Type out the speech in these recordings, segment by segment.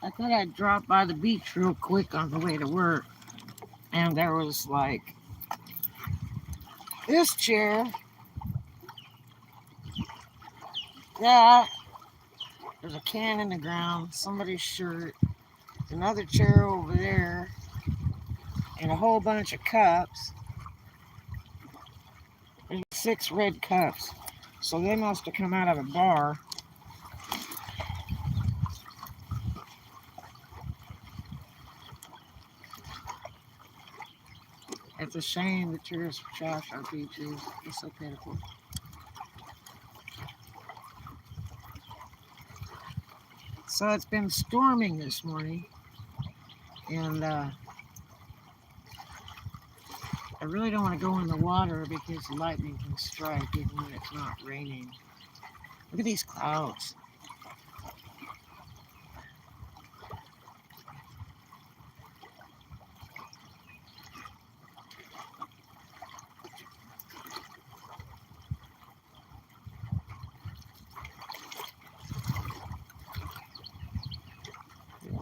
I thought I'd drop by the beach real quick on the way to work. And there was like this chair, that, there's a can in the ground, somebody's shirt, another chair over there, and a whole bunch of cups. There's 6 red cups. So they must have come out of a bar. It's a shame the tourists trash our beaches. It's so pitiful. So it's been storming this morning, and I really don't want to go in the water because lightning can strike even when it's not raining. Look at these clouds.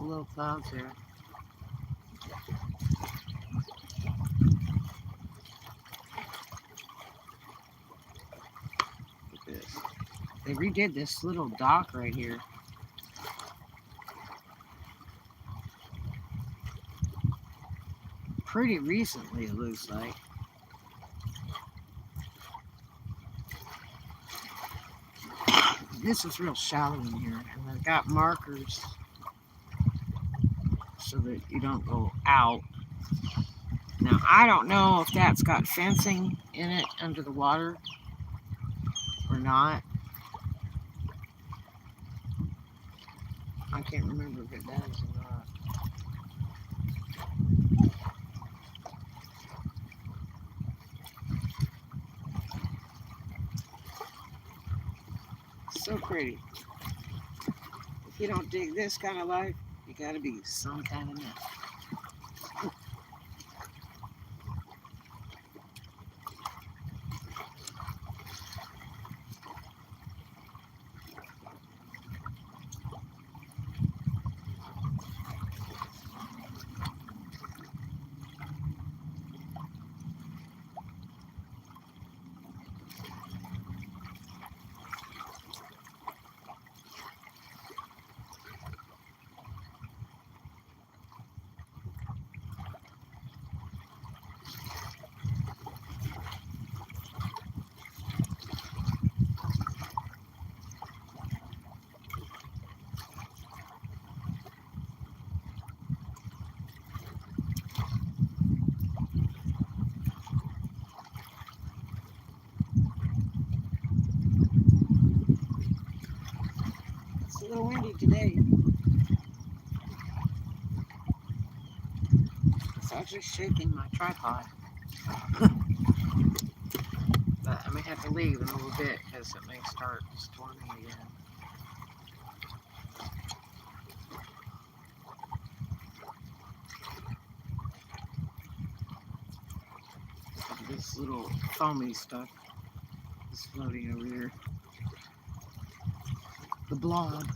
Little clouds there. Look at this. They redid this little dock right here. Pretty recently, it looks like. This is real shallow in here, and they've got markers so that you don't go out. Now, I don't know if that's got fencing in it under the water or not. I can't remember if it does or not. So pretty. If you don't dig this kind of life, you gotta be some kind of nut. It's a little windy today. It's actually shaking my tripod. But I may have to leave in a little bit because it may start storming again. This little foamy stuff is floating over here. The blob.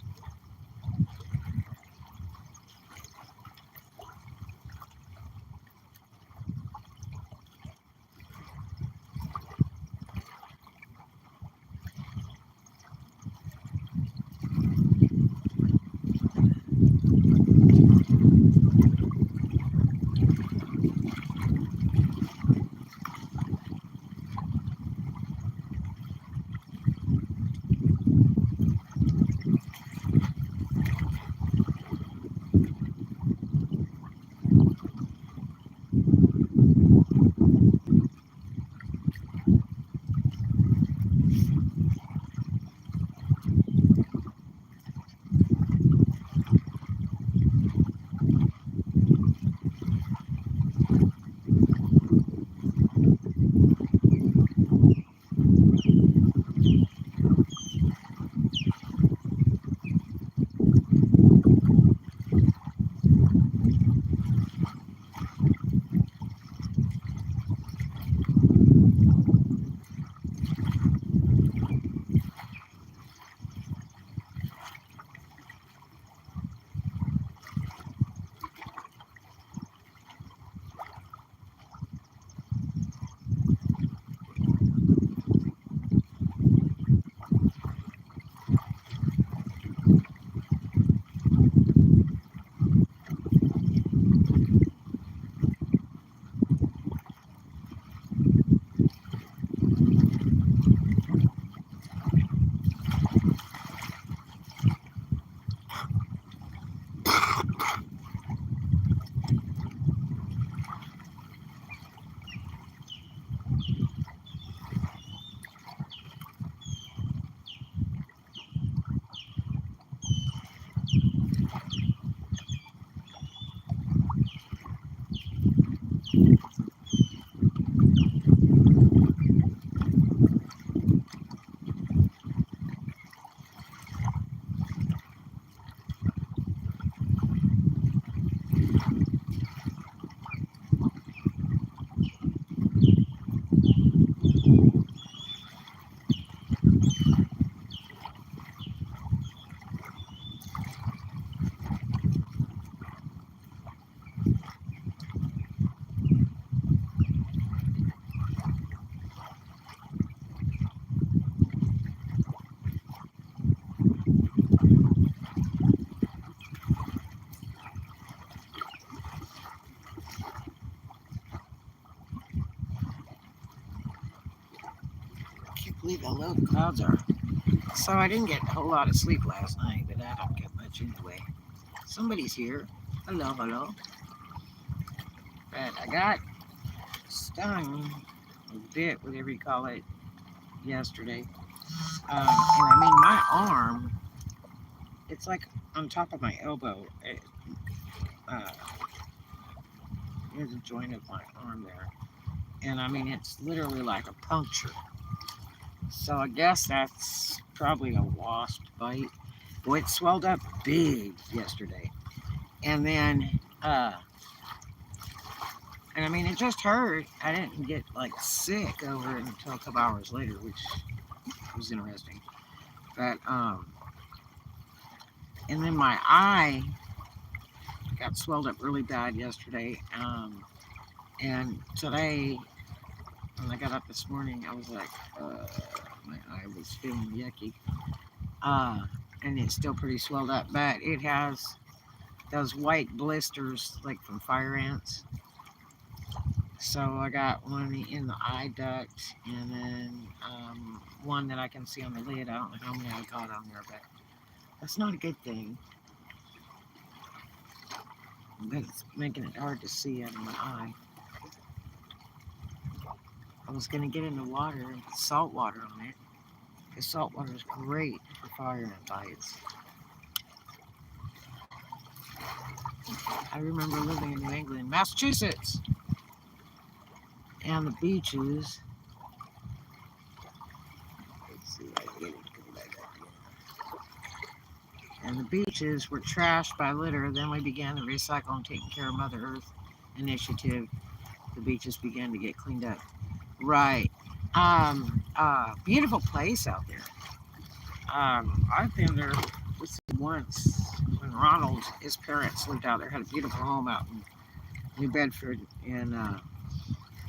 believe how low the clouds are. So I didn't get a whole lot of sleep last night, but I don't get much anyway. Somebody's here. Hello, hello. But I got stung a bit, whatever you call it, yesterday. And I mean, my arm, it's like on top of my elbow. Uh, There's a joint of my arm there. And I mean, it's literally like a puncture. So I guess that's probably a wasp bite. Boy, it swelled up big yesterday. And then, and I mean, it just hurt. I didn't get like sick over it until a couple hours later, which was interesting. But, and then my eye got swelled up really bad yesterday. And today, when I got up this morning, I was like, my eye was feeling yucky. And it's still pretty swelled up, but it has those white blisters like from fire ants. So I got one in the eye duct, and then one that I can see on the lid. I don't know how many I got on there, but that's not a good thing. But it's making it hard to see out of my eye. I was going to get in the water and put salt water on it, because salt water is great for fire ant bites. I remember living in New England, Massachusetts, and the beaches. Let's see if I can get it to come back up again. And the beaches were trashed by litter. Then we began the Recycle and Taking Care of Mother Earth initiative. The beaches began to get cleaned up. Right. Beautiful place out there. I've been there once when Ronald, his parents lived out there, had a beautiful home out in New Bedford, and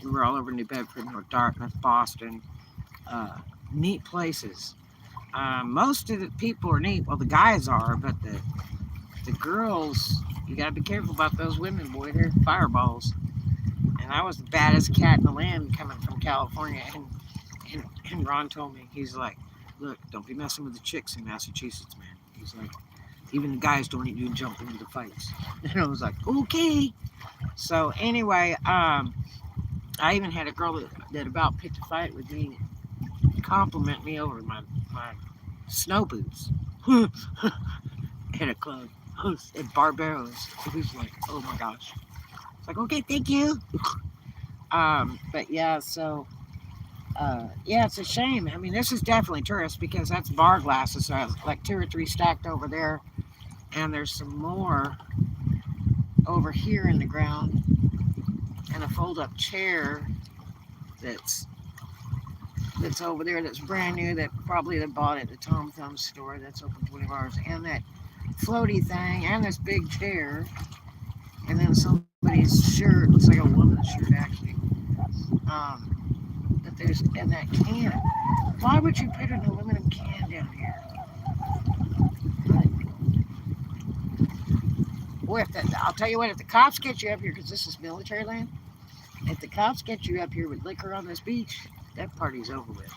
we were all over New Bedford, North Dartmouth, Boston. Neat places. Most of the people are neat. Well, the guys are, but the girls, you gotta be careful about those women, boy. They're fireballs. And I was the baddest cat in the land coming from California. And Ron told me, he's like, look, don't be messing with the chicks in Massachusetts, man. He's like, even the guys don't even jump into the fights. And I was like, okay. So anyway, I even had a girl that about picked a fight with me, compliment me over my snow boots at a club at Barbaros. It was like, oh my gosh. It's like, okay, thank you. But yeah, so yeah, it's a shame. I mean, this is definitely tourist because that's bar glasses. So I have like 2 or 3 stacked over there, and there's some more over here in the ground, and a fold-up chair that's over there that's brand new that probably they bought at the Tom Thumb store that's open 24 hours, and that floaty thing, and this big chair, and then somebody's shirt, looks like a woman's shirt actually. But there's, and that can. Why would you put an aluminum can down here? Boy, I'll tell you what, if the cops get you up here, because this is military land, if the cops get you up here with liquor on this beach, that party's over with.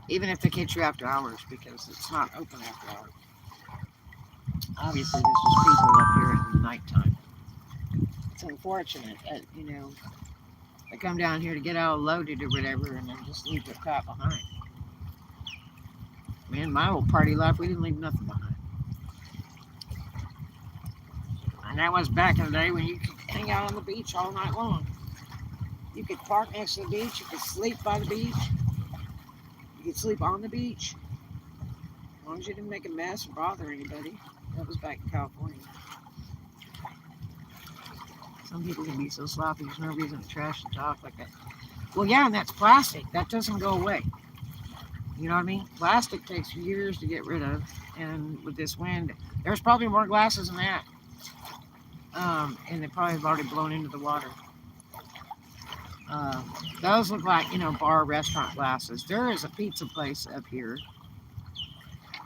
Even if they catch you after hours, because it's not open after hours. Obviously, there's just people up here at nighttime. It's unfortunate that, you know, they come down here to get all loaded or whatever and then just leave their crap behind. Man, my old party life, we didn't leave nothing behind. And that was back in the day when you could hang out on the beach all night long. You could park next to the beach, you could sleep by the beach, you could sleep on the beach, as long as you didn't make a mess or bother anybody. That was back in California. Some people can be so sloppy, there's no reason to trash and talk like that. Well, yeah, and that's plastic. That doesn't go away. You know what I mean? Plastic takes years to get rid of, and with this wind, there's probably more glasses than that. And they probably have already blown into the water. Those look like, you know, bar restaurant glasses. There is a pizza place up here.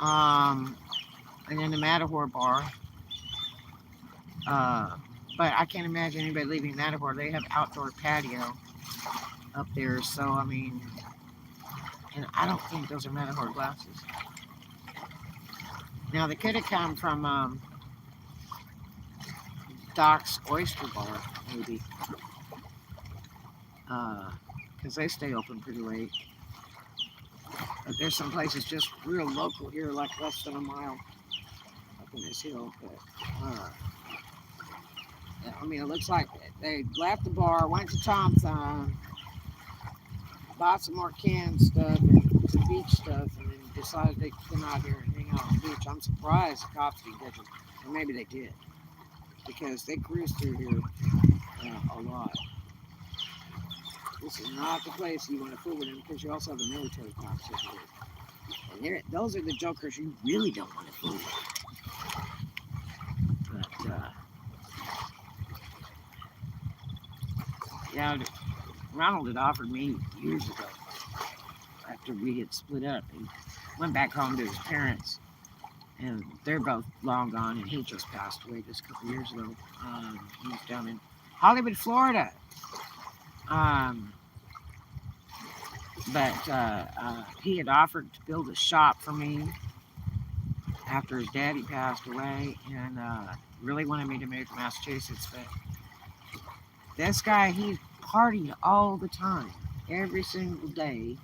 And then the Matterhorn bar. But I can't imagine anybody leaving Matterhorn. They have outdoor patio. up there. So, I mean, and I don't think those are Matador glasses. Now, they could have come from Doc's Oyster Bar, maybe. Because they stay open pretty late. But there's some places just real local here, like less than a mile up in this hill. But, I mean, it looks like they left the bar, went to Thompson, bought some more canned stuff and some beach stuff, and then decided they'd come out here and hang out on the beach. I'm surprised the cops didn't catch them. Or maybe they did, because they cruise through here a lot. This is not the place you want to fool with them, because you also have the military cops over here. And those are the jokers you really don't want to fool with. But, yeah, Ronald had offered me years ago, after we had split up. He went back home to his parents, and they're both long gone, and he just passed away just a couple years ago. He was down in Hollywood, Florida. But he had offered to build a shop for me after his daddy passed away, and really wanted me to move to Massachusetts. But this guy, he partied all the time, every single day,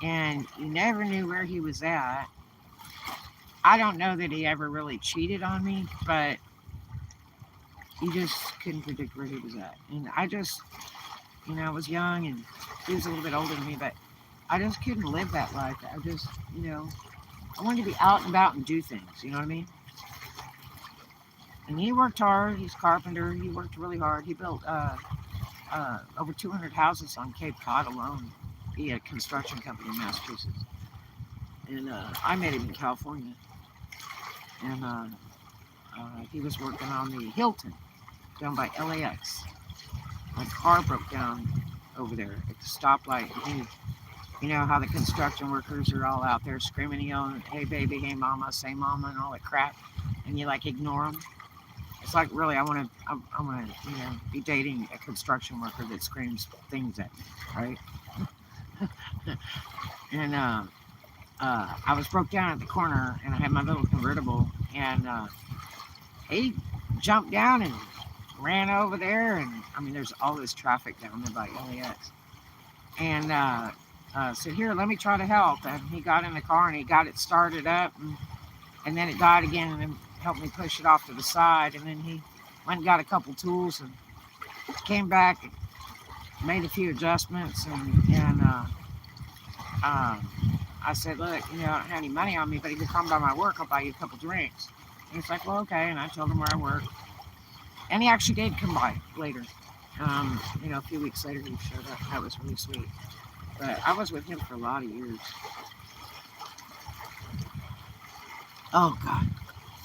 and you never knew where he was at. I don't know that he ever really cheated on me, but you just couldn't predict where he was at. And I just, I was young, and he was a little bit older than me, but I just couldn't live that life. I just, I wanted to be out and about and do things, you know what I mean? And he worked hard. He's a carpenter. He worked really hard. He built over 200 houses on Cape Cod alone. He had a construction company in Massachusetts. And I met him in California. And he was working on the Hilton down by LAX. My car broke down over there at the stoplight. And you know how the construction workers are all out there screaming, yelling, hey baby, hey mama, say mama, and all that crap. And you like ignore them. It's like, really, I want to, be dating a construction worker that screams things at me, right? And I was broke down at the corner, and I had my little convertible, and he jumped down and ran over there, and I mean, there's all this traffic down there by LAX. And said, here, let me try to help. And he got in the car, and he got it started up, and then it died again, and then helped me push it off to the side. And then he went and got a couple tools and came back and made a few adjustments. And I said, look, I don't have any money on me, but if you come by my work, I'll buy you a couple drinks. And he's like, well, okay. And I told him where I work. And he actually did come by later. A few weeks later, he showed up. That was really sweet. But I was with him for a lot of years. Oh, God.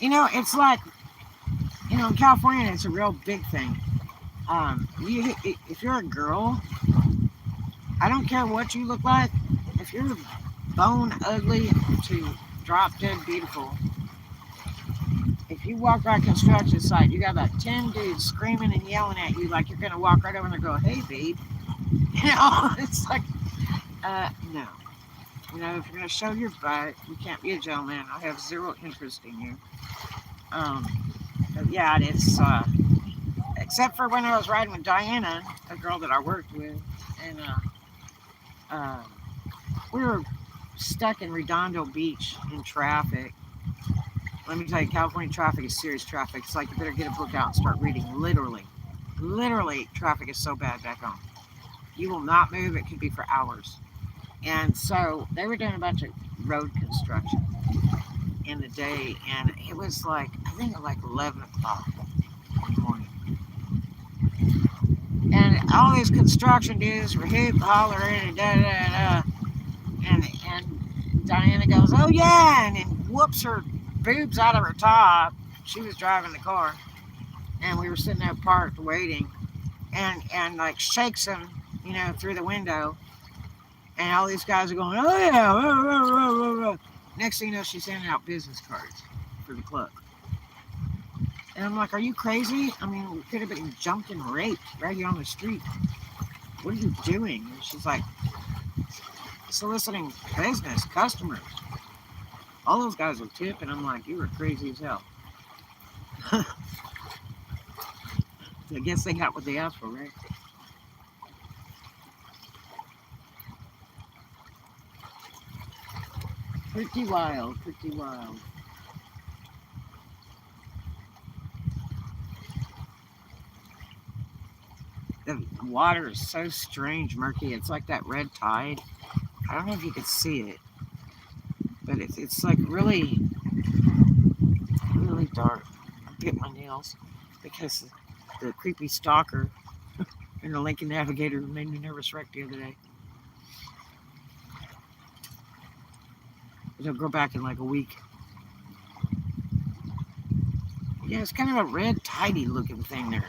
It's like, in California, it's a real big thing. If you're a girl, I don't care what you look like. If you're bone ugly to drop dead beautiful, if you walk by a construction site, you got about 10 dudes screaming and yelling at you like you're going to walk right over and go, hey, babe. It's like, no. If you're going to show your butt, you can't be a gentleman. I have zero interest in you. But yeah, it's, except for when I was riding with Diana, a girl that I worked with, and we were stuck in Redondo Beach in traffic. Let me tell you, California traffic is serious traffic. It's like you better get a book out and start reading. Literally, traffic is so bad back home. You will not move. It could be for hours. And so they were doing a bunch of road construction in the day, and it was like, I think it was like 11 o'clock in the morning. And all these construction dudes were hoop hollering and da-da-da-da. And Diana goes, oh yeah, and then whoops her boobs out of her top. She was driving the car, and we were sitting there parked waiting, and like shakes him, through the window. And all these guys are going, oh yeah. Next thing you know, she's handing out business cards for the club. And I'm like, are you crazy? I mean, we could have been jumped and raped right here on the street. what are you doing? And she's like, soliciting business, customers. All those guys will tip, and I'm like, you were crazy as hell. I guess they got what they asked for, right? Pretty wild, pretty wild. The water is so strange, murky. It's like that red tide. I don't know if you could see it, but it's like really, really dark. I bit my nails because the creepy stalker in the Lincoln Navigator made me nervous wreck the other day. It'll go back in like a week. Yeah, it's kind of a red, tidy looking thing there.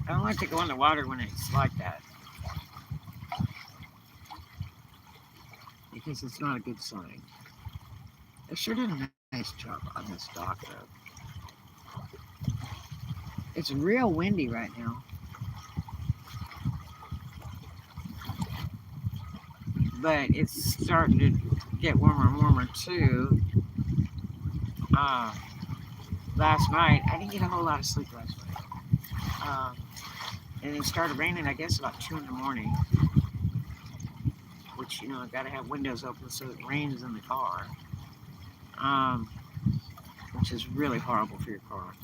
I don't like to go in the water when it's like that because it's not a good sign. They sure did a nice job on this dock, though. It's real windy right now. But it's starting to get warmer and warmer, too. Last night, I didn't get a whole lot of sleep last night. And it started raining, I guess, about 2 in the morning. Which, you know, I've got to have windows open so it rains in the car. Which is really horrible for your car.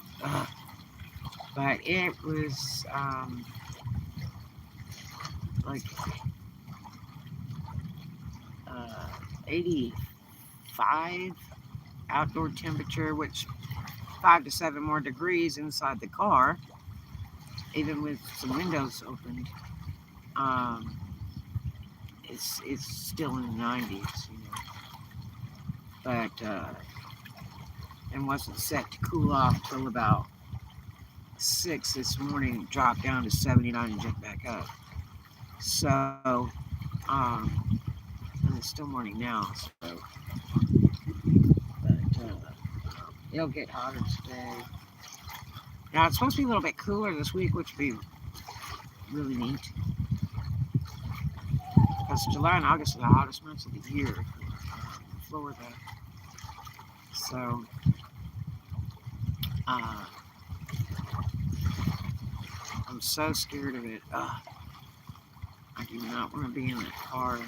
But it was like 85 outdoor temperature, which 5 to 7 more degrees inside the car, even with some windows opened. It's still in the 90s, you know. But and wasn't set to cool off till about 6 this morning. Dropped down to 79 and jumped back up. So, and it's still morning now. So, but it'll get hotter today. Now it's supposed to be a little bit cooler this week, which would be really neat. Because July and August are the hottest months of the year for Florida. So, I'm so scared of it. I do not want to be in that car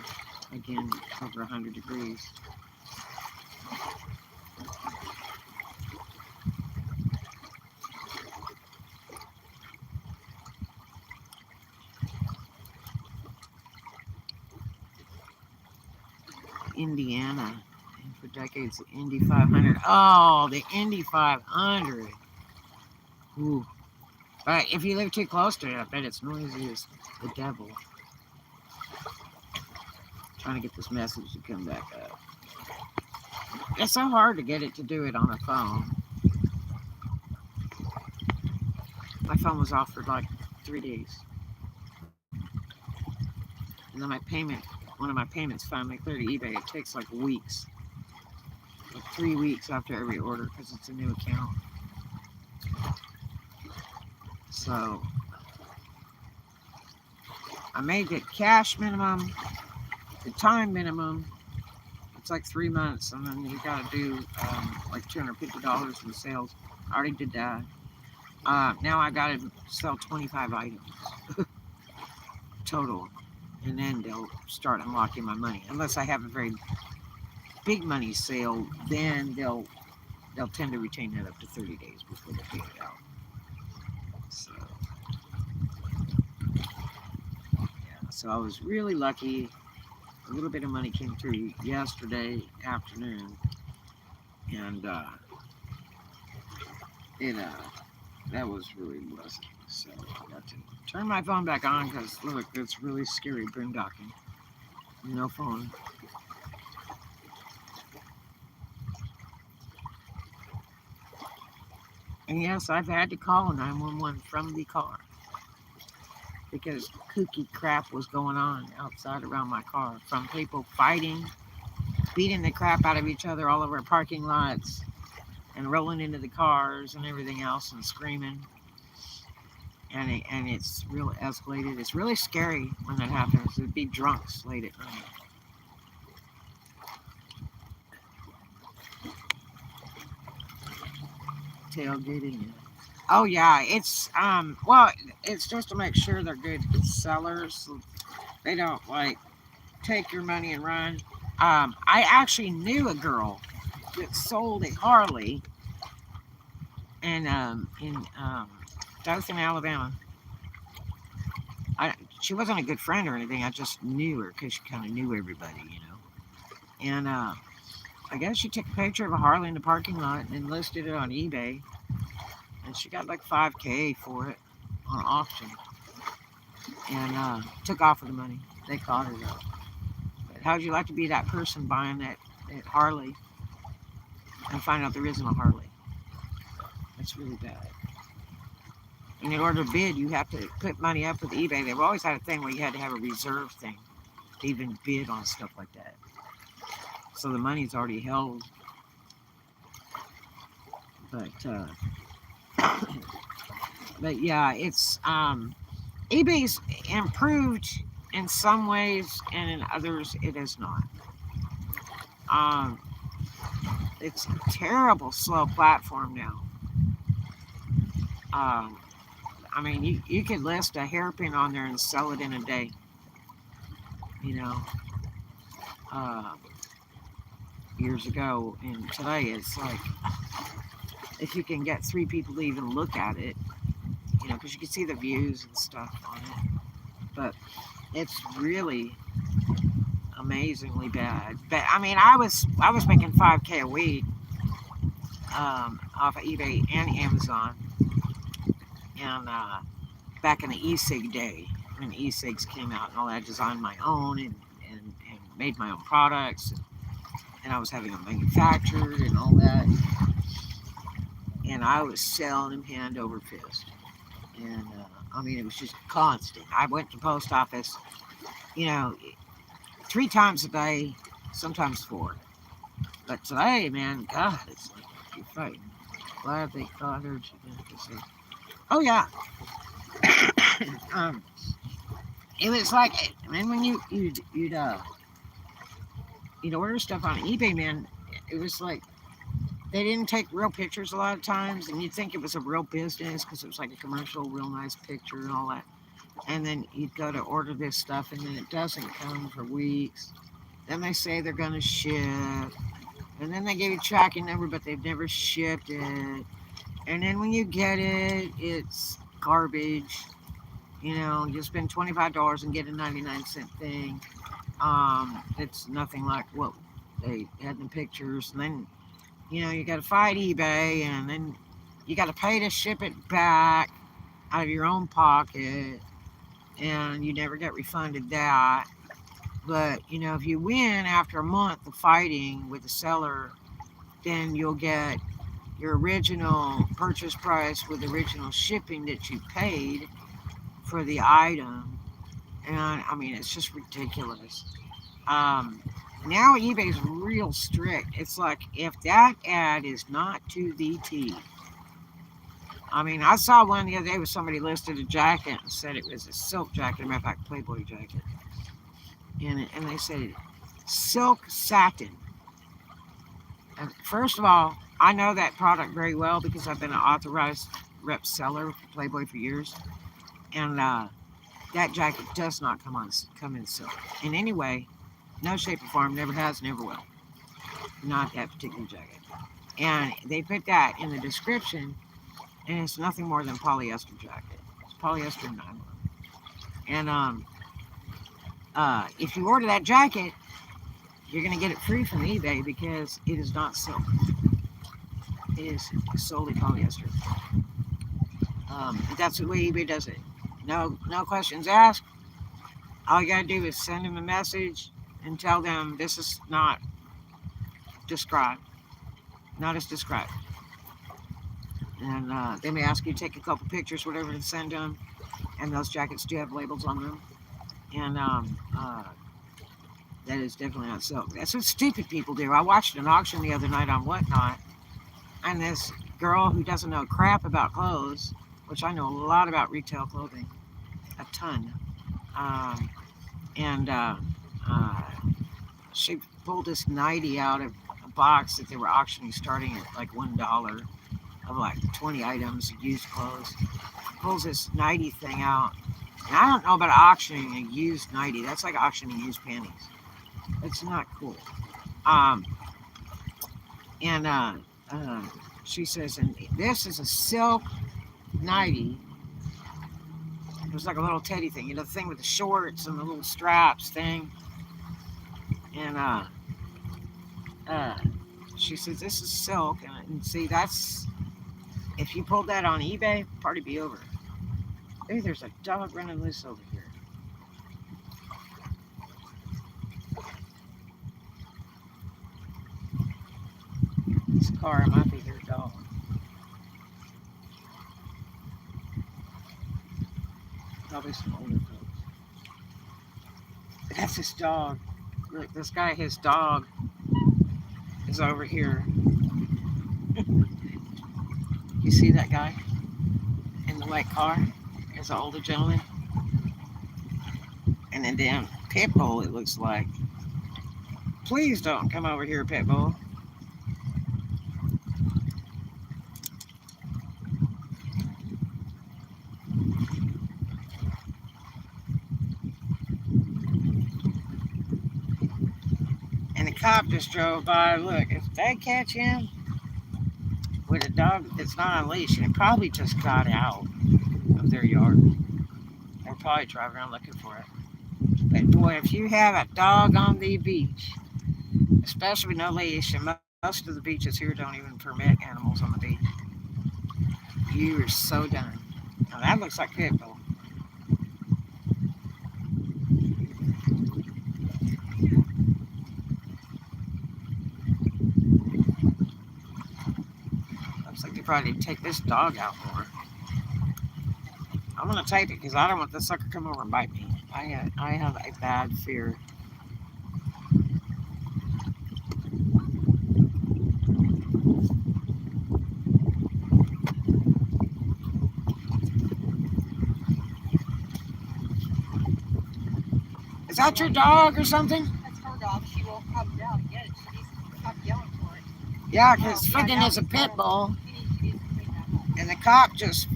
again over 100 degrees. Indiana, and for decades, the Indy 500. Oh, the Indy 500. Ooh. But if you live too close to it, I bet it's noisy as the devil. Trying to get this message to come back up. It's so hard to get it to do it on a phone. My phone was off for like 3 days. And then one of my payments finally cleared to eBay. It takes like weeks. Like 3 weeks after every order because it's a new account. So I made the cash minimum, the time minimum. It's like 3 months, and then you gotta do like $250 in sales. I already did that. Now I gotta sell 25 items total, and then they'll start unlocking my money. Unless I have a very big money sale, then they'll tend to retain that up to 30 days before they pay it out. So yeah, so I was really lucky. A little bit of money came through yesterday afternoon, and that was really blessing. So I got to turn my phone back on because look, it's really scary boondocking. No phone. And yes, I've had to call 911 from the car because kooky crap was going on outside around my car, from people fighting, beating the crap out of each other all over parking lots, and rolling into the cars and everything else and screaming. and it's really escalated. It's really scary when that happens. It'd be drunks late at night. Tailgating. Oh yeah, it's well, it's just to make sure they're good sellers. They don't like take your money and run. I actually knew a girl that sold a Harley in Dothan, Alabama. I She wasn't a good friend or anything. I just knew her because she kind of knew everybody, you know. And I guess she took a picture of a Harley in the parking lot and listed it on eBay, and she got like 5K for it on auction, and took off with the money. They caught her though. But how'd you like to be that person buying that Harley and find out there isn't a Harley? That's really bad. And in order to bid, you have to put money up with eBay. They've always had a thing where you had to have a reserve thing to even bid on stuff like that. So the money's already held. But but yeah, it's eBay's improved in some ways, and in others it is not. Um, it's a terrible slow platform now. Um, I mean, you could list a hairpin on there and sell it in a day. You know, uh, years ago, and today it's like if you can get 3 people to even look at it, you know, because you can see the views and stuff on it. But it's really amazingly bad. But I mean, I was making 5K a week off of eBay and Amazon, and back in the e-cig day when e-cigs came out and all that, I designed my own and made my own products, and I was having them manufactured and all that, and I was selling them hand over fist. And I mean, it was just constant. I went to the post office, you know, 3 times a day, sometimes 4. But today, man, God, it's like you're fighting. Glad they caught her. Oh yeah. It was like, man, when you'd order stuff on eBay, man, it was like they didn't take real pictures a lot of times, and you'd think it was a real business because it was like a commercial, real nice picture and all that. And then you'd go to order this stuff, and then it doesn't come for weeks. Then they say they're going to ship, and then they give you a tracking number, but they've never shipped it. And then when you get it, it's garbage. You know, you spend $25 and get a 99-cent thing. It's nothing like what they had in the pictures. And then, you know, you got to fight eBay, and then you got to pay to ship it back out of your own pocket, and you never get refunded that. But, you know, if you win after a month of fighting with the seller, then you'll get your original purchase price with original shipping that you paid for the item. And I mean, it's just ridiculous. Now eBay's real strict. It's like if that ad is not to the T. I mean, I saw one the other day where somebody listed a jacket and said it was a silk jacket, matter of fact, Playboy jacket. And they said silk satin. And first of all, I know that product very well because I've been an authorized rep seller for Playboy for years. And that jacket does not come in silk in any way, no shape or form, never has, never will. Not that particular jacket. And they put that in the description, and it's nothing more than polyester jacket. It's polyester nylon. And if you order that jacket, you're going to get it free from eBay because it is not silk. It is solely polyester. That's the way eBay does it. No questions asked. All you gotta do is send them a message and tell them this is not described, not as described. And they may ask you to take a couple pictures, whatever, to send them. And those jackets do have labels on them. And that is definitely not silk. That's what stupid people do. I watched an auction the other night on Whatnot, and this girl who doesn't know crap about clothes which I know a lot about retail clothing, a ton. Um, and uh, she pulled this nightie out of a box that they were auctioning starting at like $1 of like 20 items of used clothes. Pulls this nightie thing out. And I don't know about auctioning a used nightie. That's like auctioning used panties. It's not cool. Um, and uh, she says, and this is a silk nightie. It was like a little teddy thing, the thing with the shorts and the little straps thing. And uh, she says, this is silk. And see, that's, if you pulled that on eBay, party be over. Hey, there's a dog running loose over here. This car might be their dog. Probably some older folks. That's his dog. Look, this guy, his dog is over here. You see that guy in the white car? There's an older gentleman. And then damn Pitbull, it looks like. Please don't come over here, Pitbull. And the cop just drove by. Look, if they catch him with a dog that's not on leash, and it probably just got out of their yard. They're probably driving around looking for it. But boy, if you have a dog on the beach, especially with no leash, and most of the beaches here don't even permit animals on the beach, you are so done. Now that looks like Pitbull. Looks like they probably need to take this dog out more. I'm gonna take it because I don't want this sucker to come over and bite me. I have a bad fear. Is that your dog or something? That's her dog. She won't come down and get it. She needs to stop yelling for it. Yeah, because freaking is a pit bull. And the cop just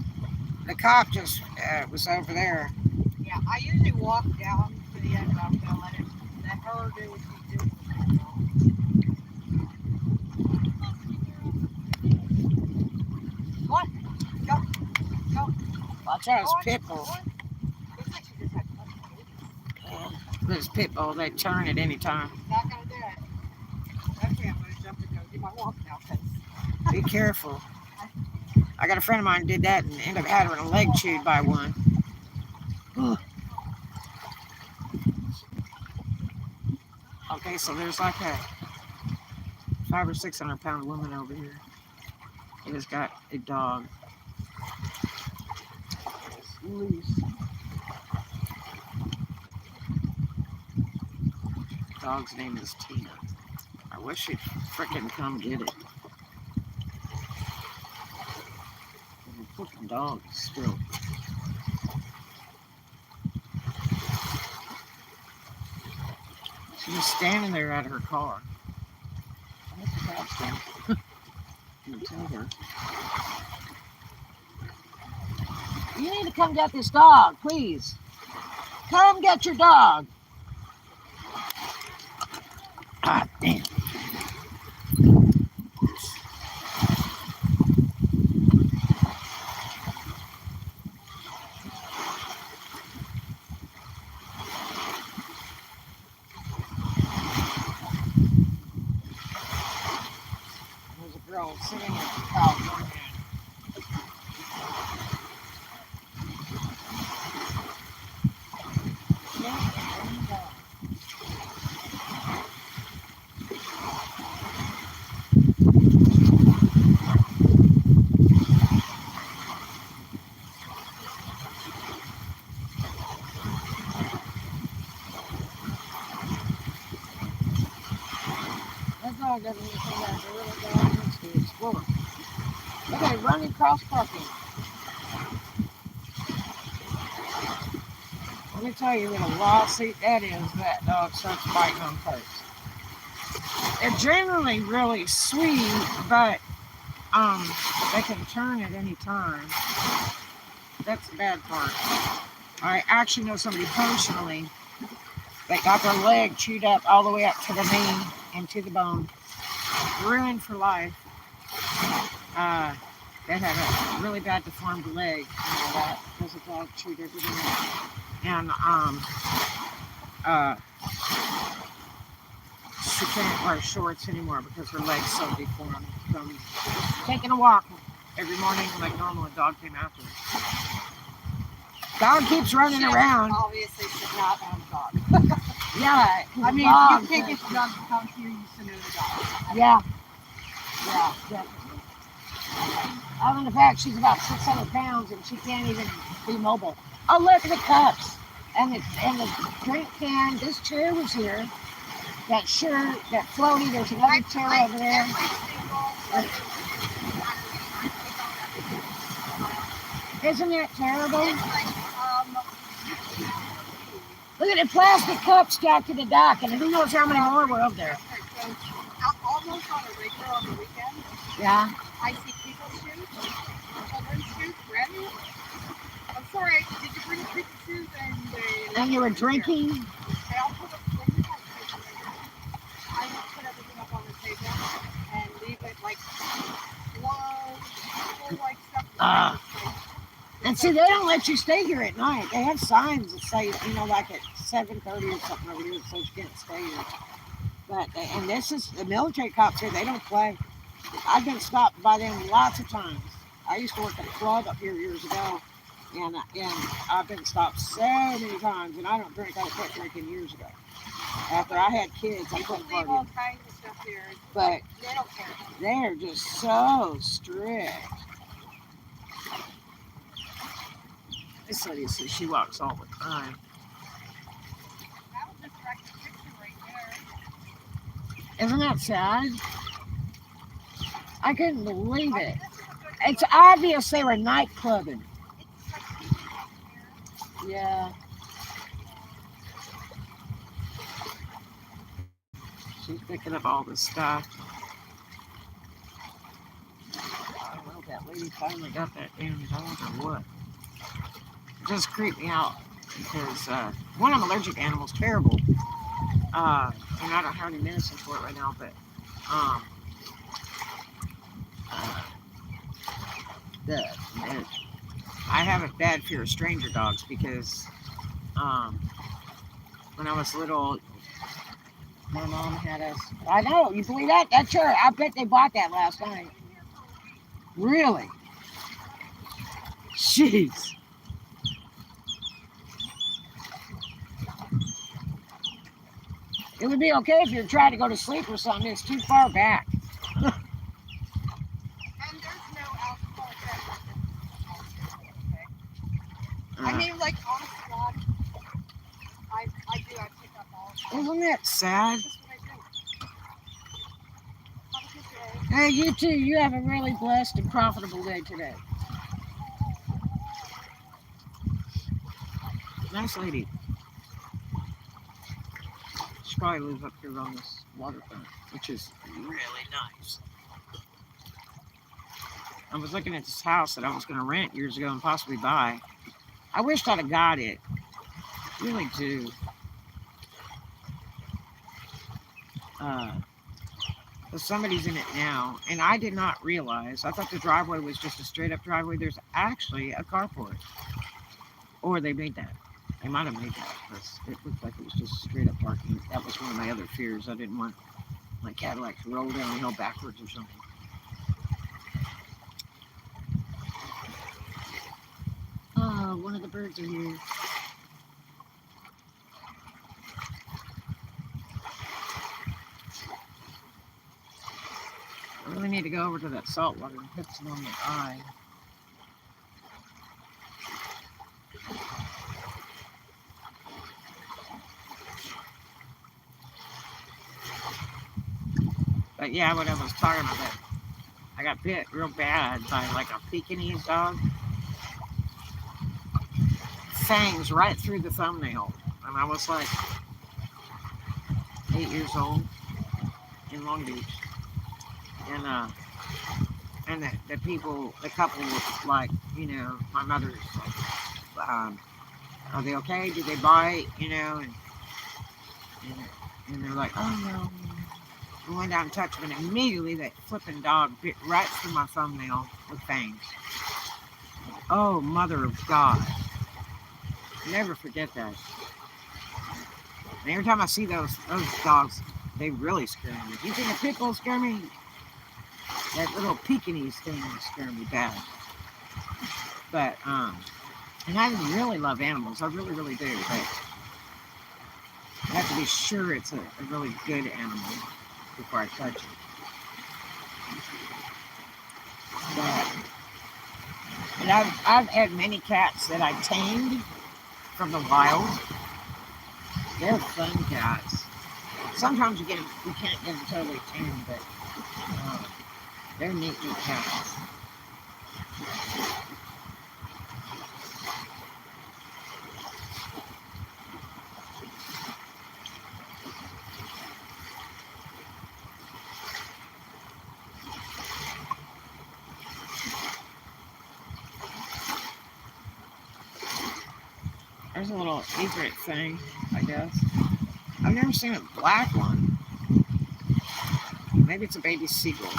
was over there. Yeah, I usually walk down to the end, but I'm gonna let her do what she do. What? Go. Watch out, it's pit bull. Looks like she just had fun. Yeah, this pit bull, they turn at any time. Not gonna do it. Okay, I'm gonna jump and go do my walk now, cause Be careful. I got a friend of mine who did that and ended up having a leg chewed by one. Okay, so there's like a 500 or 600 pound woman over here. It has got a dog. It's loose. Dog's name is Tina. I wish she'd frickin' come get it. The fucking dog is still. She's just standing there at her car. What's the dog stand? You tell her. You need to come get this dog, please. Come get your dog. Ah, damn. There's a girl sitting at the couch. That dog doesn't even think that's a little dog next to explore. Look at it running cross parking. Let me tell you what a lawsuit that is. That dog starts biting on folks. They're generally really sweet, but they can turn at any time. That's the bad part. I actually know somebody personally that got their leg chewed up all the way up to the knee and to the bone. Ruined for life. They had a really bad deformed leg and all that because the dog chewed everything up. And she can't wear shorts anymore because her leg's so deformed from taking a walk every morning like normal. A dog came after her. Dog keeps running around. Obviously should not own a dog. Yeah. I mean, if you can't get the dog to come to you, you should know the dog. Yeah. Yeah, definitely. Other than the fact she's about 600 pounds and she can't even be mobile. Oh, look at the cups and the drink can. This chair was here. That shirt, that floaty. There's another chair over there. Isn't that terrible? Look at the plastic cups stacked to the dock, and who knows how many more were over there. Almost on a regular on the weekend. Yeah. I see people's shoes, children's shoes, brand new. I'm sorry, did you bring people's shoes And you were drinking? I also put everything up on the table and leave it like full like stuff. And see, they don't let you stay here at night. They have signs that say, like at 7:30 or something over here, that says you can't stay here. But and this is the military cops here. They don't play. I've been stopped by them lots of times. I used to work at a club up here years ago, and I've been stopped so many times. And I don't drink. I quit drinking years ago. After I had kids, I People couldn't leave party. all kinds of stuff here, But they don't care. they're just so strict. This lady says she walks all the time. That was just like the picture right there. Isn't that sad? I couldn't believe it. This is a good It's obvious they were night clubbing. It's like people out here. Yeah. She's picking up all this stuff. I don't know if that lady finally got that damn dog or what. It just creeped me out because one, I'm allergic to animals, terrible. And I don't have any medicine for it right now, but I have a bad fear of stranger dogs because when I was little, my mom had us. I know, you believe that? That's her. I bet they bought that last night. Really? Jeez. It would be okay if you're trying to go to sleep or something. It's too far back. And there's no alcohol there. I mean, like on a squad, I pick up all. Isn't that sad? That's what I do. Have a good day. Hey, you too. You have a really blessed and profitable day today. Nice lady. She probably lives up here on this waterfront, which is really nice. I was looking at this house that I was going to rent years ago and possibly buy. I wished I'd have got it. Really do. But somebody's in it now, and I did not realize. I thought the driveway was just a straight up driveway. There's actually a carport. Or they made that. They might have made that because it looked like it was just straight up parking. That was one of my other fears. I didn't want my Cadillac to roll down the hill backwards or something. Oh, one of the birds are here. I really need to go over to that salt water and put some on my eye. But yeah, what I was talking about, I got bit real bad by like a Pekingese dog. fangs right through the thumbnail. And I was like 8 years old in Long Beach. And the people, the couple was like, you know, my mother's like, are they okay? Did they bite? You know, and they're like, oh no. I went down and touched them, and immediately that flipping dog bit right through my thumbnail with fangs. Oh, mother of God. Never forget that. And every time I see those dogs, they really scare me. You think a pit bull scare me? That little Pekingese thing would scare me bad. But, and I really love animals. I really, really do. But I have to be sure it's a really good animal before I touch it. And I've had many cats that I tamed from the wild. They're fun cats. Sometimes you can't get them totally tamed, but they're neat cats. There's a little egret thing, I guess. I've never seen a black one. Maybe it's a baby seagull.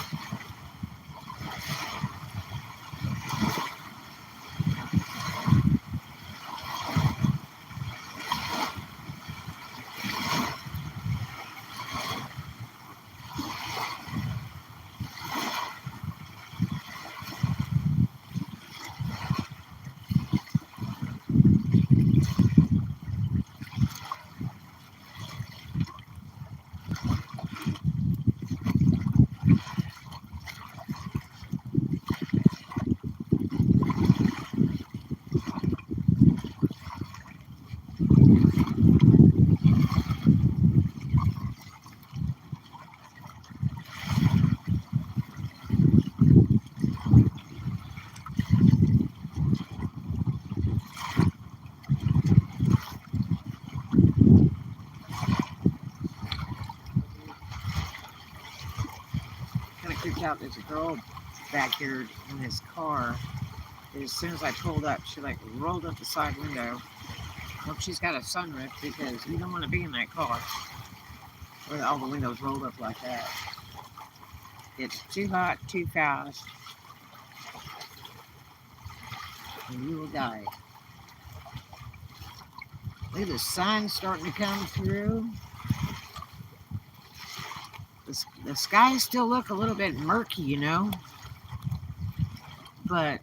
Kind of creeped out. There's a girl back here in this car. As soon as I pulled up, she like rolled up the side window. Hope she's got a sunroof because you don't want to be in that car with all the windows rolled up like that. It's too hot, too fast, and you will die. Look at the sun starting to come through. The skies still look a little bit murky, you know, but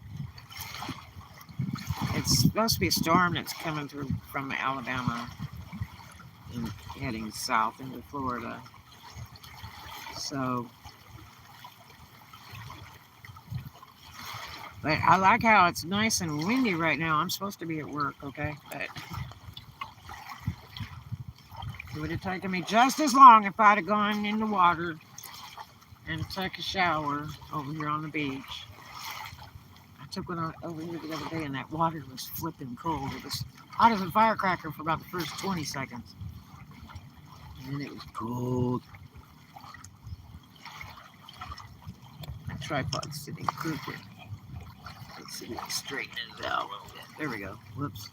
it's supposed to be a storm that's coming through from Alabama and heading south into Florida. So, but I like how it's nice and windy right now. I'm supposed to be at work, okay? But it would have taken me just as long if I'd have gone in the water and took a shower over here on the beach. I took one over here the other day, and that water was flipping cold. It was hot as a firecracker for about the first 20 seconds. And then it was cold. My tripod's sitting crooked. Let's see if we can straighten it out a little bit. There we go. Whoops.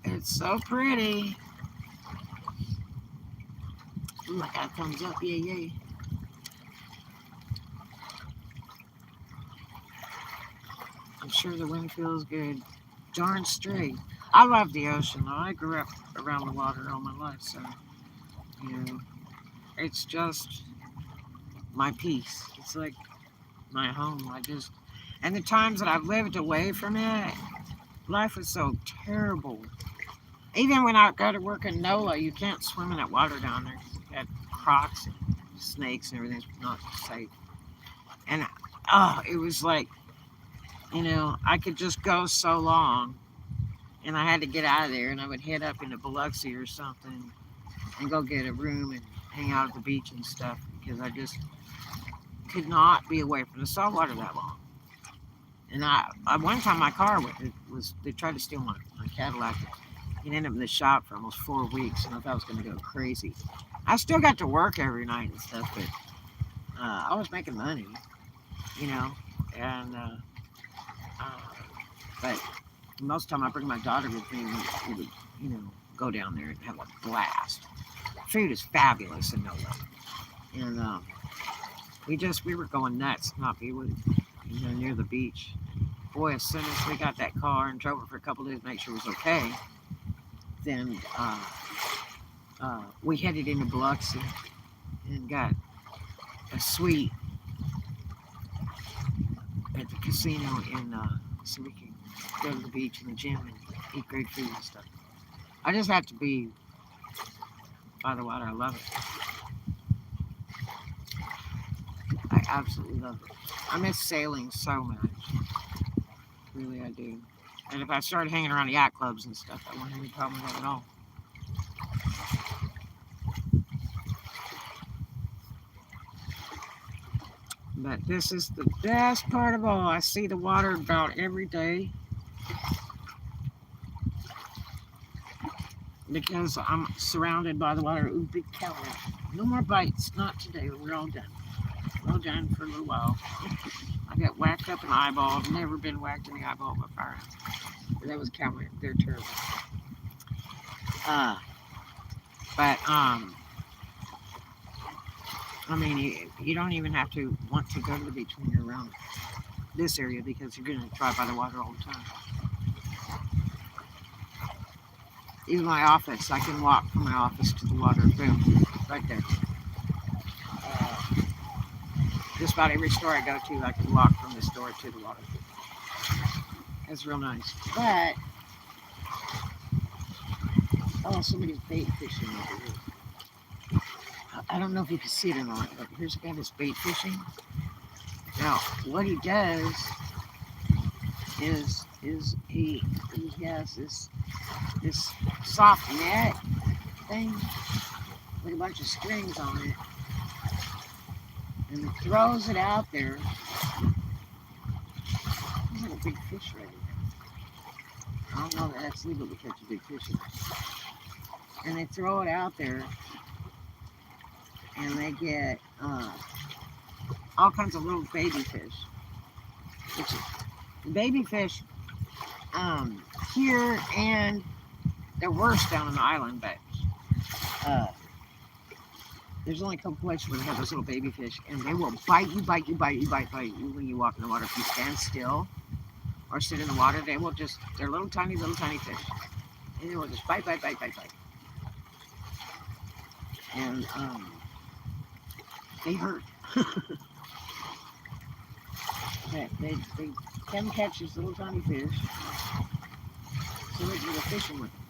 It's so pretty. Ooh, I got a thumbs up. Yay, yay. I'm sure the wind feels good. Darn straight. I love the ocean. Though. I grew up around the water all my life, so you know, it's just my peace. It's like my home. And the times that I've lived away from it, life was so terrible. Even when I go to work in NOLA, you can't swim in that water down there. You got crocs and snakes and everything's not safe. And it was like, I could just go so long, and I had to get out of there, and I would head up into Biloxi or something and go get a room and hang out at the beach and stuff because I just could not be away from the saltwater that long. And one time my car they tried to steal my Cadillac. It ended up in the shop for almost 4 weeks, and I thought I was going to go crazy. I still got to work every night and stuff, but I was making money, and but most of the time I bring my daughter with me, and we would, go down there and have a blast. Food is fabulous in NOLA, and we were going nuts, not be with, near the beach. Boy, as soon as we got that car and drove it for a couple of days to make sure it was okay, then we headed into Biloxi and got a suite at the casino so we could go to the beach and the gym and eat great food and stuff. I just have to be by the water. I love it. I absolutely love it. I miss sailing so much. Really, I do. And if I started hanging around the yacht clubs and stuff, I wouldn't have any problem with that at all. But this is the best part of all. I see the water about every day because I'm surrounded by the water. Ooh, big cow. No more bites. Not today. We're all done. We're all done for a little while. I got whacked up in the eyeball. I've never been whacked in the eyeball by fire. But that was cow. They're terrible. But I mean, you don't even have to want to go to the beach when you're around this area because you're going to drive by the water all the time. Even my office, I can walk from my office to the water. Boom, right there. Just about every store I go to, I can walk from the store to the water. That's real nice. But, somebody's bait fishing over here. I don't know if you can see it or not, but here's a guy that's bait fishing. Now, what he does is he has this soft net thing with a bunch of strings on it, and he throws it out there. There's like a big fish right there. I don't know that that's legal to catch a big fish. And they throw it out there, and they get all kinds of little baby fish. Baby fish here, and they're worse down on the island, but there's only a couple places where they have those little baby fish, and they will bite you when you walk in the water. If you stand still or sit in the water, they're little tiny fish, and they will just bite. And they hurt. they can catch these little tiny fish, so they can go fishing with them.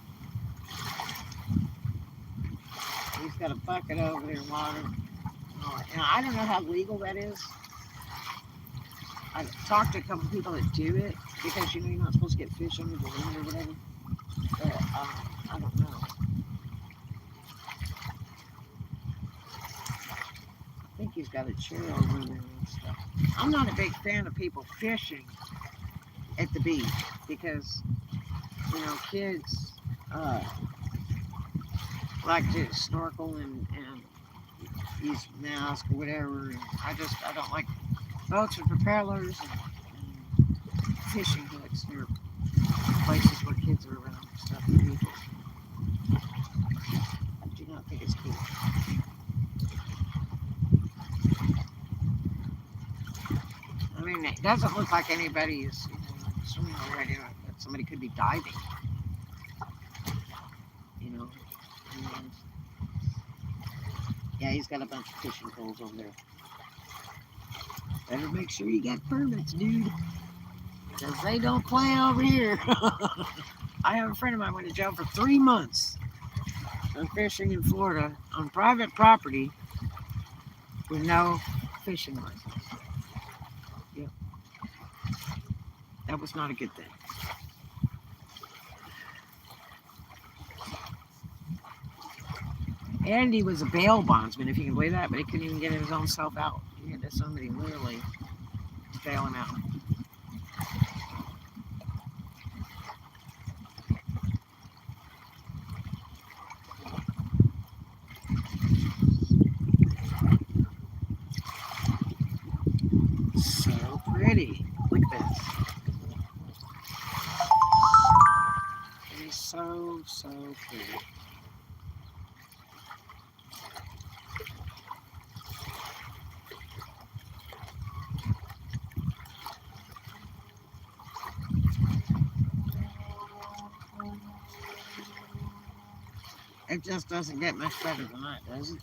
He's got a bucket over there in water. And I don't know how legal that is. I've talked to a couple people that do it because you're not supposed to get fish under the limit or whatever. But I don't know. I think he's got a chair over there and stuff. I'm not a big fan of people fishing at the beach because, kids like to snorkel and use masks or whatever. And I don't like boats with propellers and fishing hooks near places where kids are around and stuff. I do not think it's cool. I mean, it doesn't look like anybody is swimming already, but somebody could be diving. you know. And, yeah, he's got a bunch of fishing poles over there. Better make sure you got permits, dude. Because they don't play over here. I have a friend of mine went to jail for 3 months for fishing in Florida on private property with no fishing license. Yep. That was not a good thing. And he was a bail bondsman, if you can believe that, but he couldn't even get his own self out. He had somebody literally bail him out. So pretty. Look at this. It is so, so pretty. It just doesn't get much better than that, does it?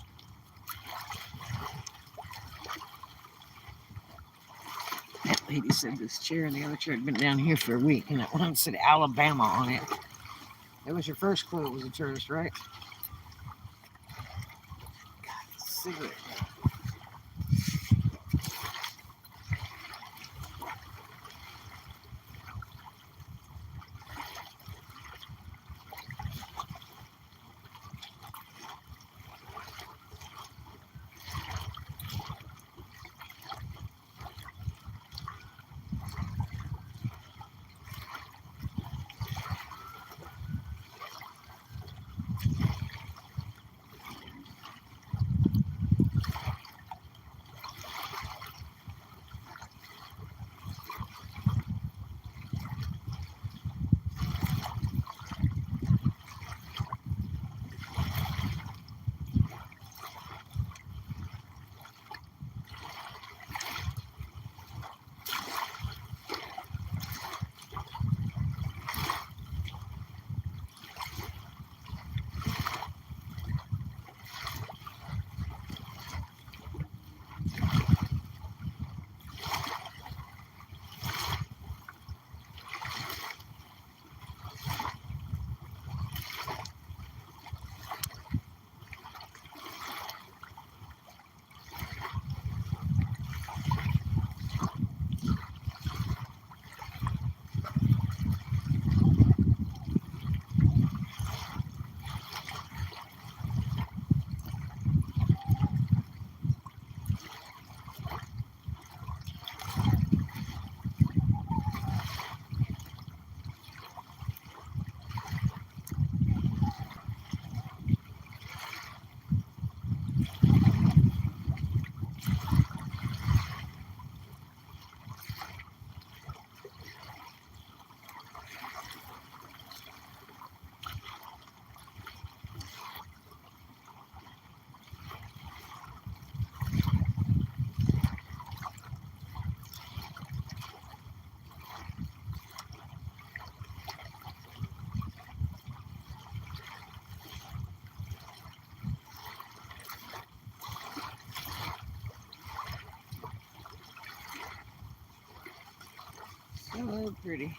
That lady said this chair and the other chair had been down here for a week, and that one said Alabama on it. That was your first clue it was a tourist, right? God, cigarette. So pretty.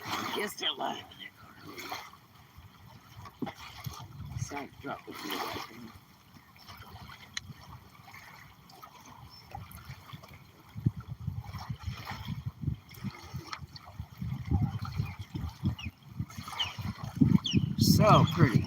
I guess they're live in that car. Sorry, drop the video back in. So pretty.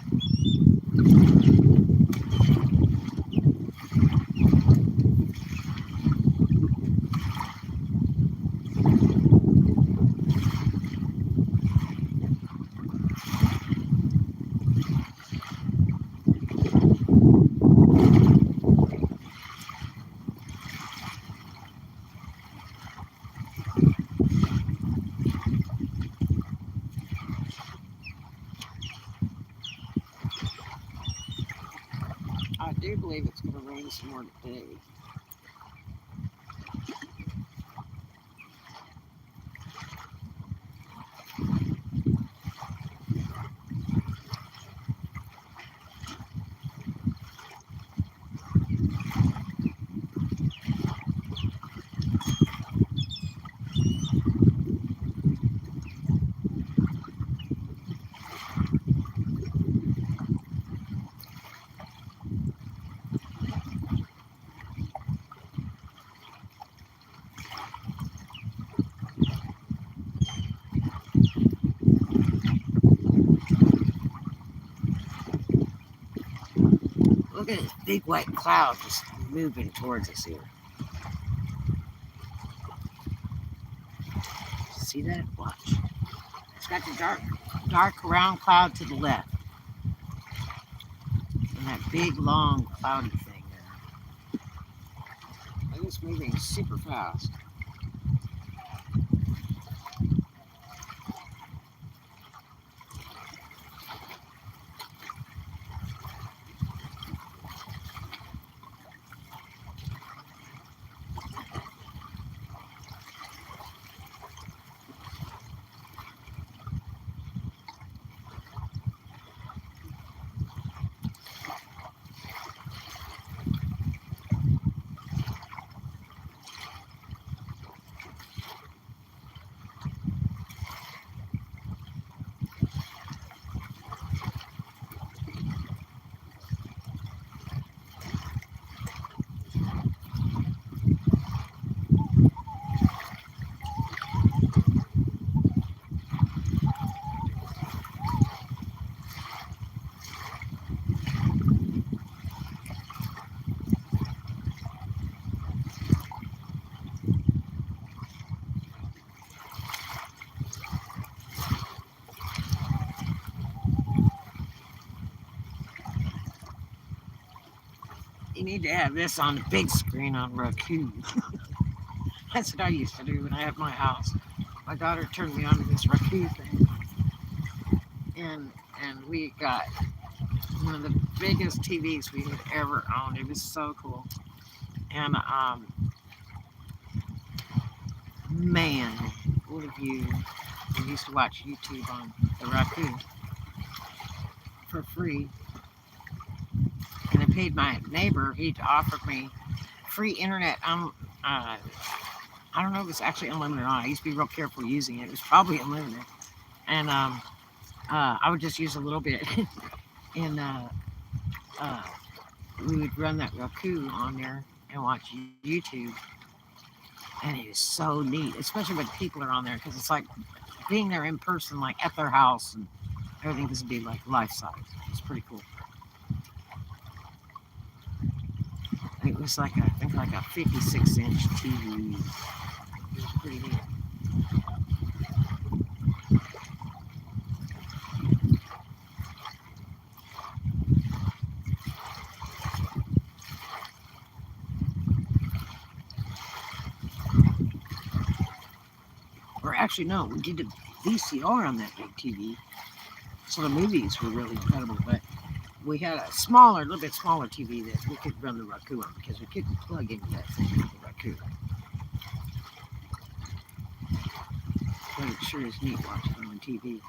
I do believe it's going to rain some more today. Look at this big white cloud just moving towards us here. See that? Watch. It's got the dark round cloud to the left. And that big, long, cloudy thing there. And it's moving super fast. You need to have this on the big screen on Roku. That's what I used to do when I had my house. My daughter turned me on to this Roku thing. And we got one of the biggest TVs we had ever owned. It was so cool. And man, what of you who used to watch YouTube on the Roku for free? And I paid my neighbor. He'd offered me free internet. I don't know if it's actually unlimited or not. I used to be real careful using it. It was probably unlimited. And I would just use a little bit. And we would run that Roku on there and watch YouTube. And it is so neat, especially when people are on there, because it's like being there in person, like at their house, and everything just be like life size. It's pretty cool. It was like I think like a 56-inch TV. It was pretty neat. Or actually, no, we did a VCR on that big TV. So the movies were really incredible, but we had a little bit smaller TV that we could run the Roku on because we couldn't plug into that thing with the Roku. But it sure is neat watching it on TV.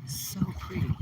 So pretty.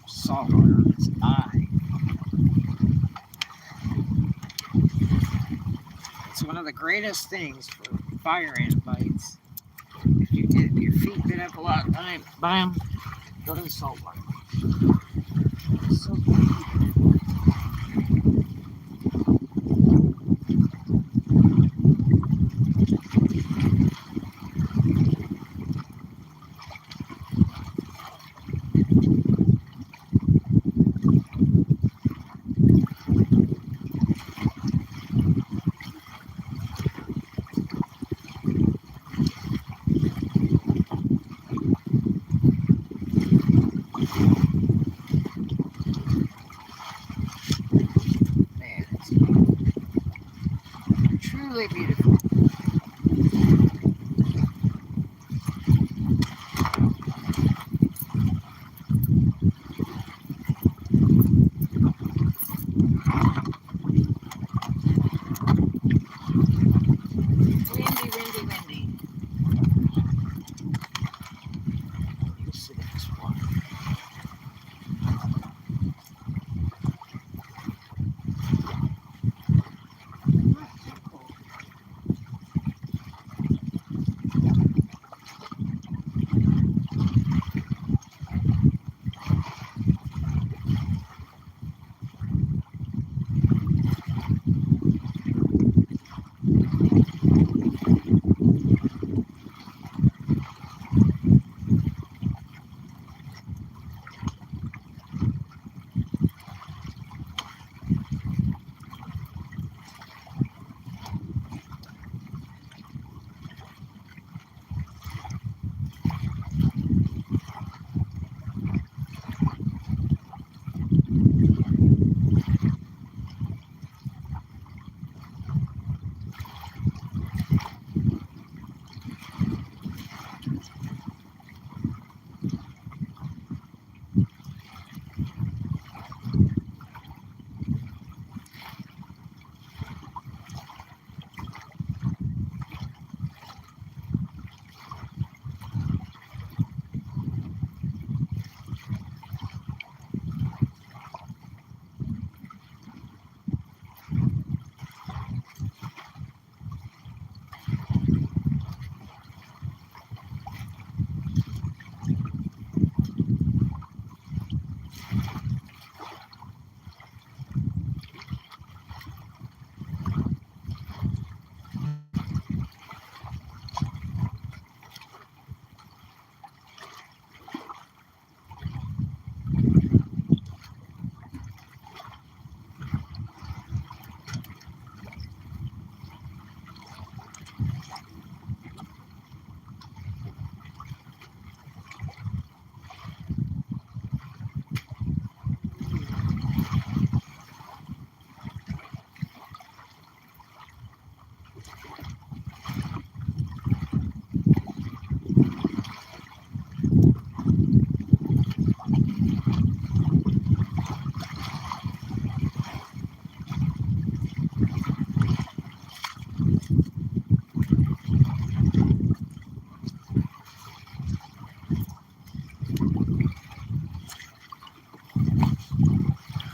Salt water on its eye. It's one of the greatest things for fire ant bites. If you get your feet bit up a lot by them, go to the salt water. It's so cool. Absolutely beautiful. Windy, windy, windy. You see this water. Not too cold.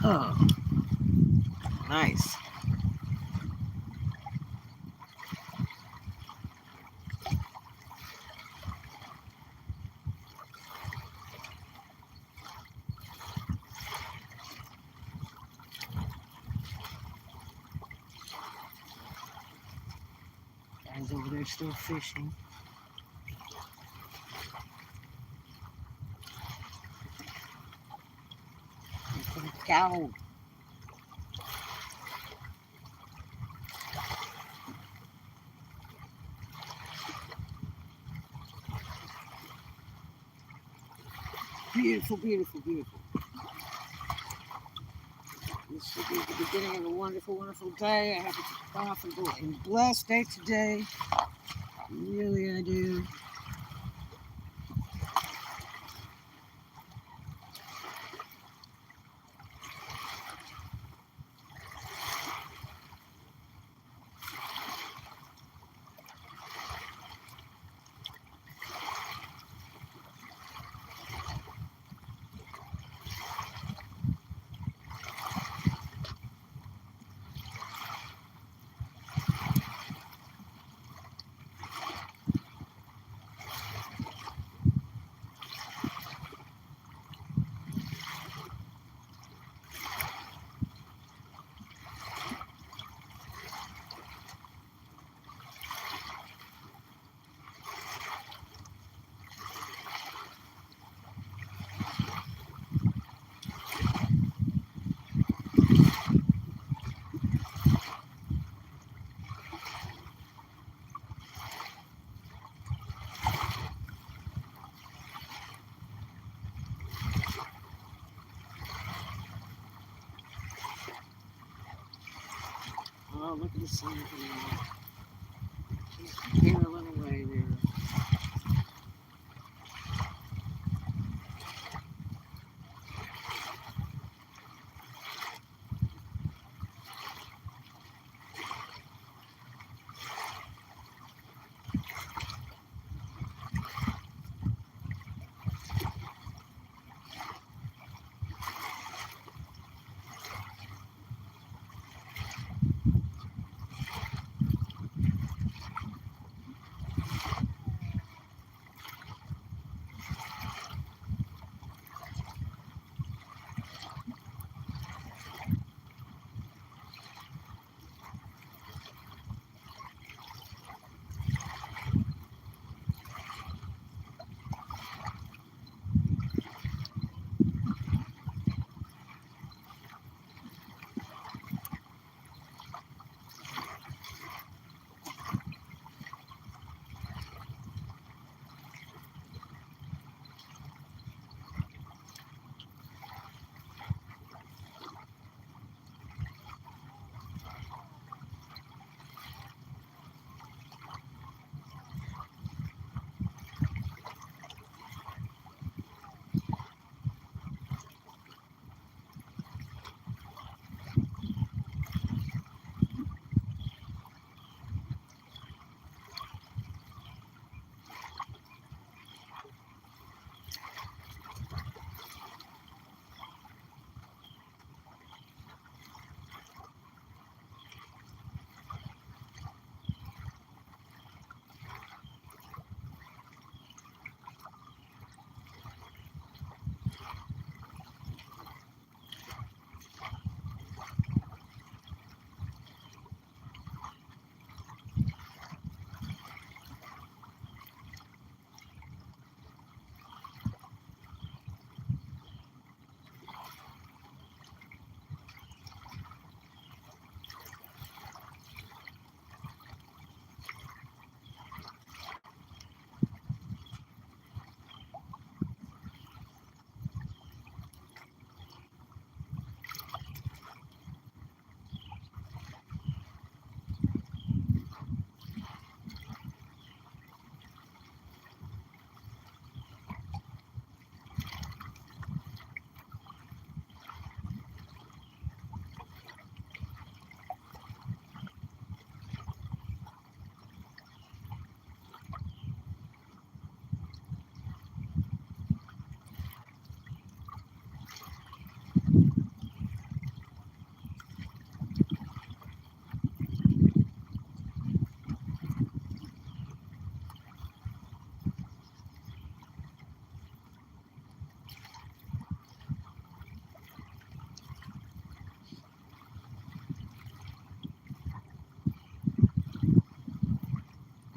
Oh, nice. Guys over there still fishing. Look at the cow. Beautiful, beautiful, beautiful. This should be the beginning of a wonderful, wonderful day. I hope it's a wonderful and blessed day today. Really, I do. Oh, look at the sun. Here a little way there.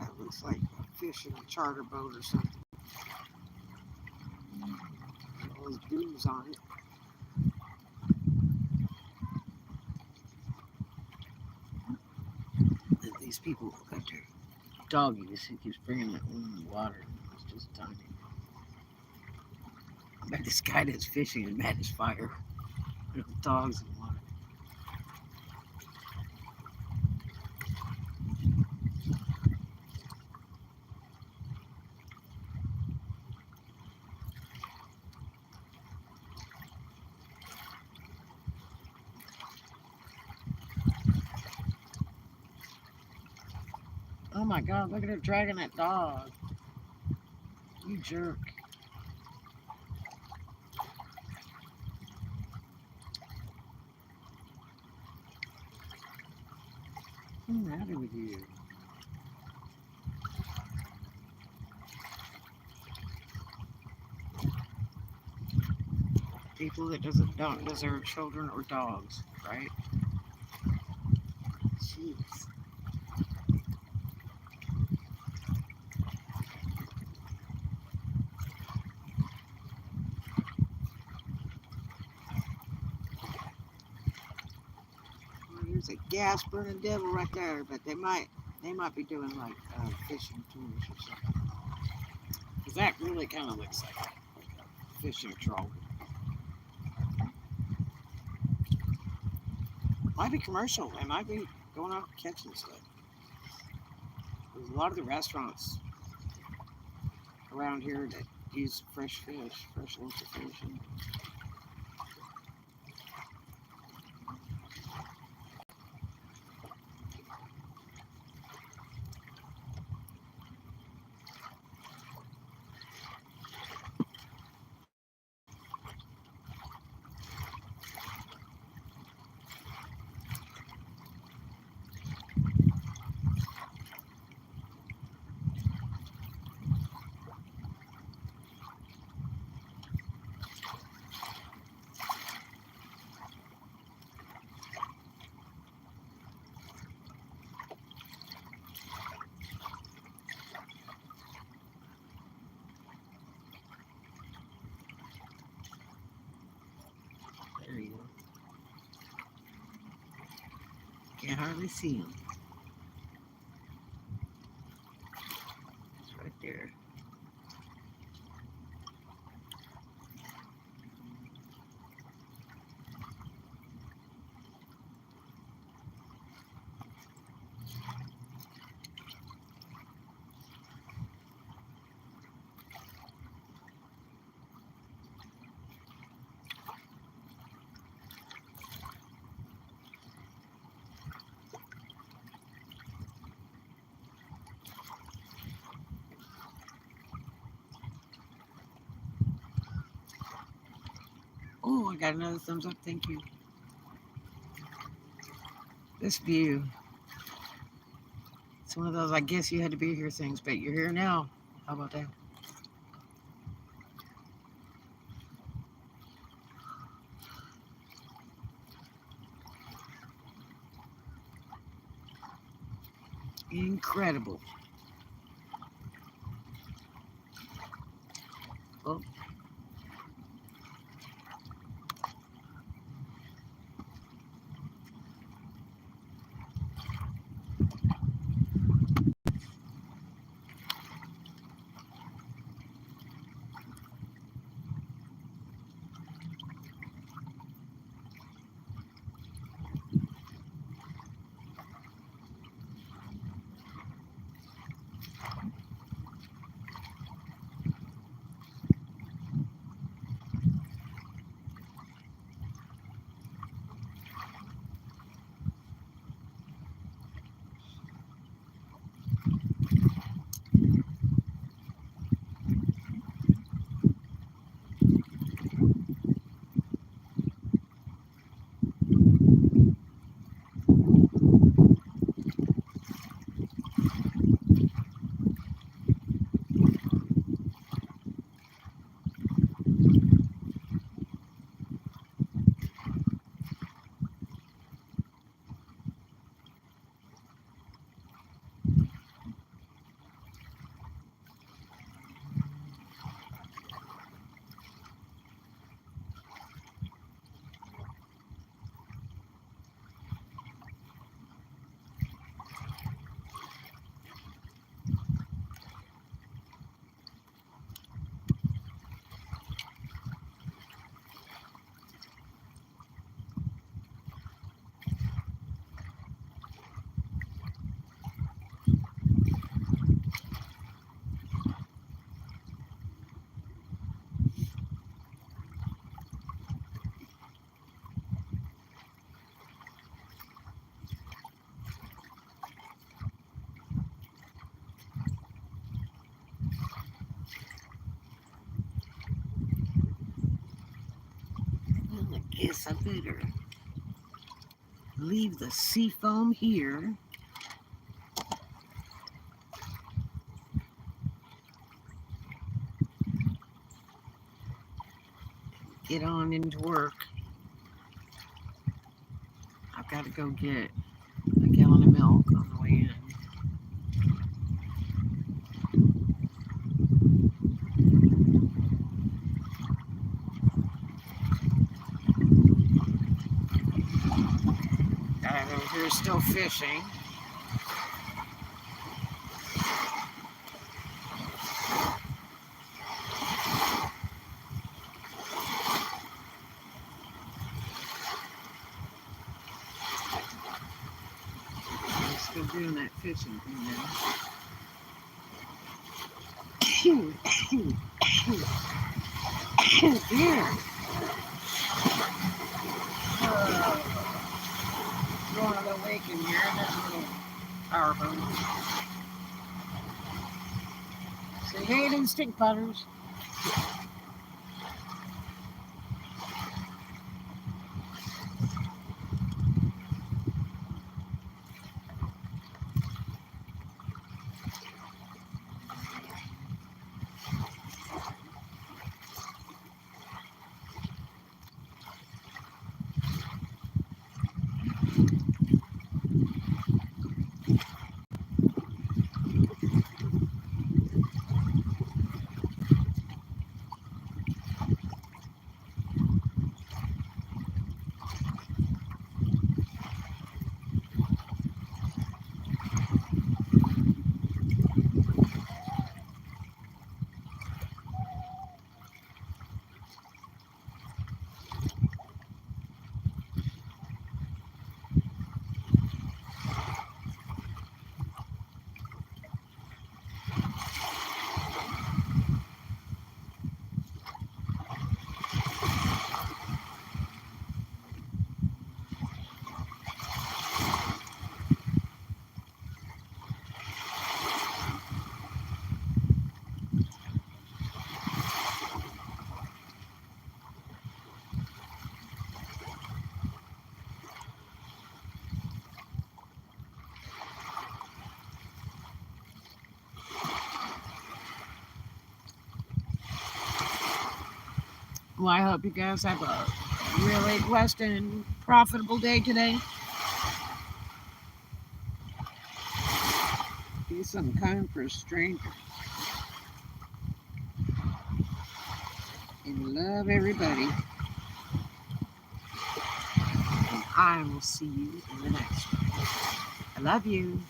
That looks like a fishing charter boat or something. All those booze on it. And these people got their doggies. He keeps bringing that one in the water. It's just tiny. I bet this guy that's fishing is mad as fire. With dogs in the water. Oh my God, look at her dragging that dog. You jerk. What's the matter with you? People that don't deserve children or dogs, right? Jeez. Well, there's a gas burning devil right there, but they might be doing like fishing tours or something. Cause that really kind of looks like a fishing troll. Might be commercial. They might be going out catching stuff. There's a lot of the restaurants around here that use fresh fish, fresh local fish. And there you go. Can't hardly see him. It's right there. Oh, I got another thumbs up. Thank you. This view. It's one of those, I guess you had to be here things, but you're here now. How about that? Incredible. Oh. Well, I guess I better leave the sea foam here. Get on into work. I've got to go get a gallon of milk on the way in. Guy over here is still fishing. He's still doing that fishing thing now. Dear. Going a little lake in here. There's a little power boat. Say hey to the stink butters. Well, I hope you guys have a really blessed and profitable day today. Be some kind for a stranger. And love everybody. And I will see you in the next one. I love you.